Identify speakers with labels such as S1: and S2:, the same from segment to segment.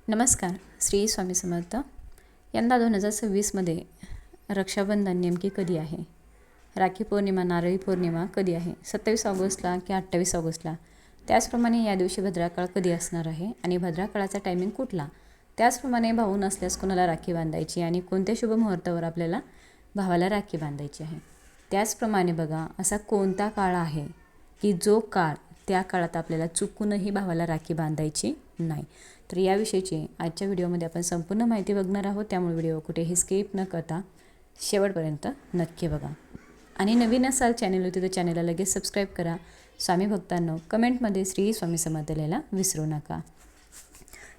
S1: नमस्कार. श्री स्वामी समर्थ. यंदा 2026मध्ये रक्षाबंधन नेमकी कधी आहे? राखी पौर्णिमा, नारळी पौर्णिमा कधी आहे? 27 ऑगस्टला की 28 ऑगस्टला? त्याचप्रमाणे या दिवशी भद्राकाळ कधी असणार आहे आणि भद्राकाळाचा टायमिंग कुठला? त्याचप्रमाणे भाऊ नसल्यास कोणाला राखी बांधायची आणि कोणत्या शुभ मुहूर्तावर आपल्याला भावाला राखी बांधायची आहे? त्याचप्रमाणे बघा, असा कोणता काळ आहे की जो काळ त्या काळात आपल्याला चुकूनही भावाला राखी बांधायची नाही. तर याविषयीची आजच्या व्हिडिओमध्ये आपण संपूर्ण माहिती बघणार आहोत. त्यामुळे व्हिडिओ कुठेही स्किप न करता शेवटपर्यंत नक्की बघा. आणि नवीन असाल चॅनलवरती तर चॅनलला लगेच सबस्क्राईब करा. स्वामी भक्तांनो, कमेंटमध्ये श्री स्वामी समर्थ लिहायला विसरू नका.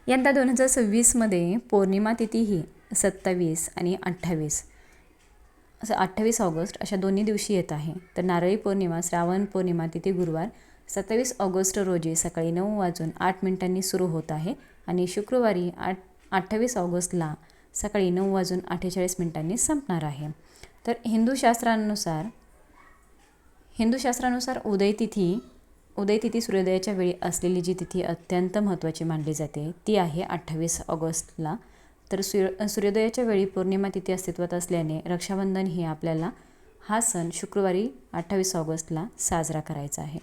S1: यंदा 2026मध्ये पौर्णिमा तिथी ही 27 आणि 28 ऑगस्ट अशा दोन्ही दिवशी येत आहे. तर नारळी पौर्णिमा, श्रावण पौर्णिमा तिथी गुरुवार 27 ऑगस्ट रोजी सकाळी 9:08 सुरू होत आहे आणि शुक्रवारी 28 ऑगस्टला सकाळी 9:48 संपणार आहे. तर हिंदू शास्त्रानुसार उदयतिथी सूर्योदयाच्या वेळी असलेली जी तिथी अत्यंत महत्त्वाची मानली जाते ती आहे 28 ऑगस्टला. तर सूर्योदयाच्या वेळी पौर्णिमा तिथी अस्तित्वात असल्याने रक्षाबंधन ही आपल्याला हा सण शुक्रवारी 28 ऑगस्टला साजरा करायचा आहे.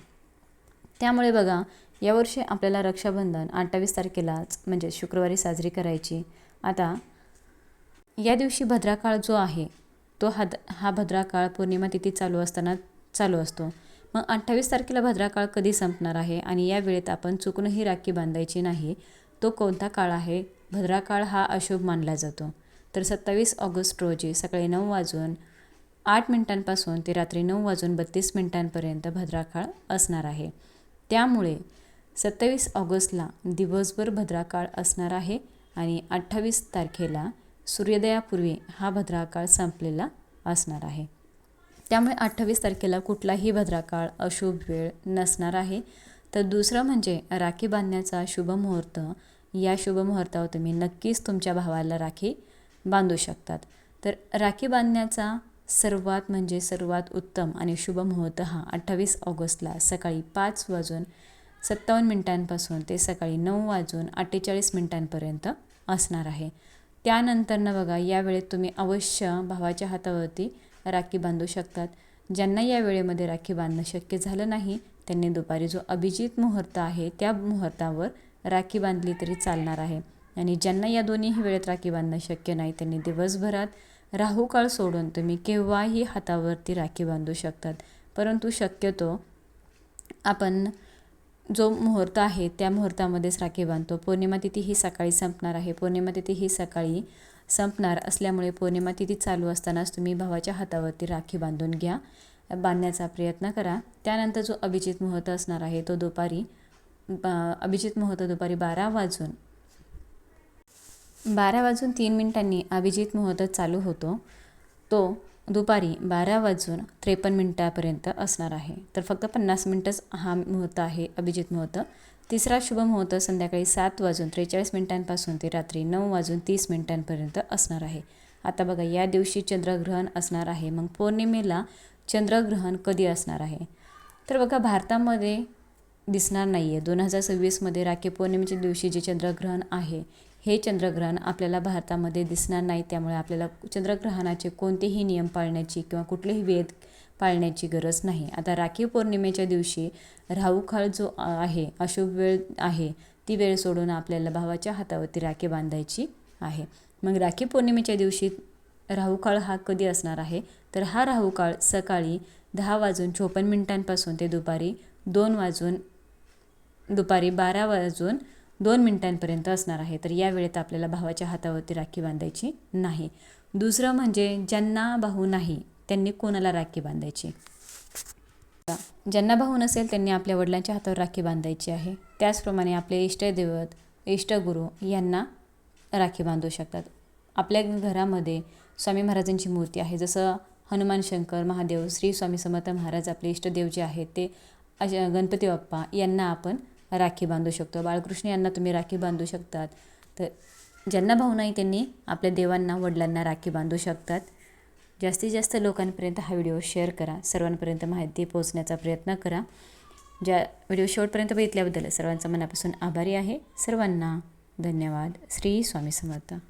S1: त्यामुळे बघा, यावर्षी आपल्याला रक्षाबंधन 28 तारखेलाच म्हणजे शुक्रवारी साजरी करायची. आता या दिवशी भद्राकाळ जो आहे तो हा भद्राकाळ पौर्णिमा तिथी चालू असतो. मग 28 तारखेला भद्राकाळ कधी संपणार आहे आणि या वेळेत आपण चुकूनही राखी बांधायची नाही. तो कोणता काळ आहे? भद्राकाळ हा अशुभ मानला जातो. तर 27 ऑगस्ट रोजी सकाळी 9:08 ते रात्री 9:32 भद्राकाळ असणार आहे. त्यामुळे 27 ऑगस्टला दिवसभर भद्राकाळ असणार आहे आणि 28 तारखेला सूर्योदयापूर्वी हा भद्राकाळ संपलेला असणार आहे. त्यामुळे 28 तारखेला कुठलाही भद्राकाळ अशुभ वेळ नसणार आहे. तर दुसरं म्हणजे राखी बांधण्याचा शुभ मुहूर्त. या शुभ मुहूर्तावर तुम्ही नक्कीच तुमच्या भावाला राखी बांधू शकतात. तर राखी बांधण्याचा सर्वात उत्तम आणि शुभ मुहूर्त हा 28 ऑगस्टला सकाळी 5:57 ते सकाळी 9:48 असणार आहे. त्यानंतरनं बघा, या वेळेत तुम्ही अवश्य भावाच्या हातावरती राखी बांधू शकतात. ज्यांना या वेळेमध्ये राखी बांधणं शक्य झालं नाही त्यांनी दुपारी जो अभिजित मुहूर्त आहे त्या मुहूर्तावर राखी बांधली तरी चालणार आहे. आणि ज्यांना या दोन्हीही वेळेत राखी बांधणं शक्य नाही त्यांनी दिवसभरात राहुकाळ सोडून तुम्ही केव्हाही हातावरती राखी बांधू शकतात. परंतु शक्यतो आपण जो मुहूर्त आहे त्या मुहूर्तामध्येच राखी बांधतो. पौर्णिमा तिथी ही सकाळी संपणार आहे. पौर्णिमा तिथी ही सकाळी संपणार असल्यामुळे पौर्णिमा तिथी चालू असतानाच तुम्ही भावाच्या हातावरती राखी बांधण्याचा प्रयत्न करा. त्यानंतर जो अभिजित मुहूर्त असणार आहे तो दुपारी 12:03 अभिजित मुहूर्त चालू होतो. तो दुपारी 12:53 असणार आहे. तर फक्त 50 मिनटंच हा मुहूर्त आहे, अभिजित मुहूर्त. तिसरा शुभ मुहूर्त संध्याकाळी 7:43 ते रात्री 9:30 असणार आहे. आता बघा, या दिवशी चंद्रग्रहण असणार आहे. मग पौर्णिमेला चंद्रग्रहण कधी असणार आहे? तर बघा, भारतामध्ये दिसणार नाही आहे. 2026मध्ये राखी पौर्णिमेच्या दिवशी जे चंद्रग्रहण आहे हे चंद्रग्रहण आपल्याला भारतामध्ये दिसणार नाही. त्यामुळे आपल्याला चंद्रग्रहणाचे कोणतेही नियम पाळण्याची किंवा कुठलेही वेध पाळण्याची गरज नाही. आता राखी पौर्णिमेच्या दिवशी राहुकाळ जो आहे, अशुभ वेळ आहे, ती वेळ सोडून आपल्याला भावाच्या हातावरती राखी बांधायची आहे. मग राखी पौर्णिमेच्या दिवशी राहुकाळ हा कधी असणार आहे? तर हा राहुकाळ सकाळी 10:54 ते दुपारी 12:02 असणार आहे. तर या वेळेत आपल्याला भावाच्या हातावरती राखी बांधायची नाही. दुसरं म्हणजे ज्यांना भाऊ नाही त्यांनी कोणाला राखी बांधायची? ज्यांना भाऊ नसेल त्यांनी आपल्या वडिलांच्या हातावर राखी बांधायची आहे. त्याचप्रमाणे आपले इष्टदैवत, इष्टगुरु यांना राखी बांधू शकतात. आपल्या घरामध्ये स्वामी महाराजांची मूर्ती आहे, जसं हनुमान, शंकर, महादेव, श्री स्वामी समर्थ महाराज आपले इष्टदेव जे आहेत ते गणपती बाप्पा यांना आपण राखी बांधू शकतो. बाळकृष्ण यांना तुम्ही राखी बांधू शकतात. तर ज्यांना भाऊ नाही त्यांनी आपल्या देवांना, वडिलांना राखी बांधू शकतात. जास्तीत जास्त लोकांपर्यंत हा व्हिडिओ शेअर करा. सर्वांपर्यंत माहिती पोहोचण्याचा प्रयत्न करा. व्हिडिओ शेवटपर्यंत बघितल्याबद्दल सर्वांचा मनापासून आभारी आहे. सर्वांना धन्यवाद. श्री स्वामी समर्थ.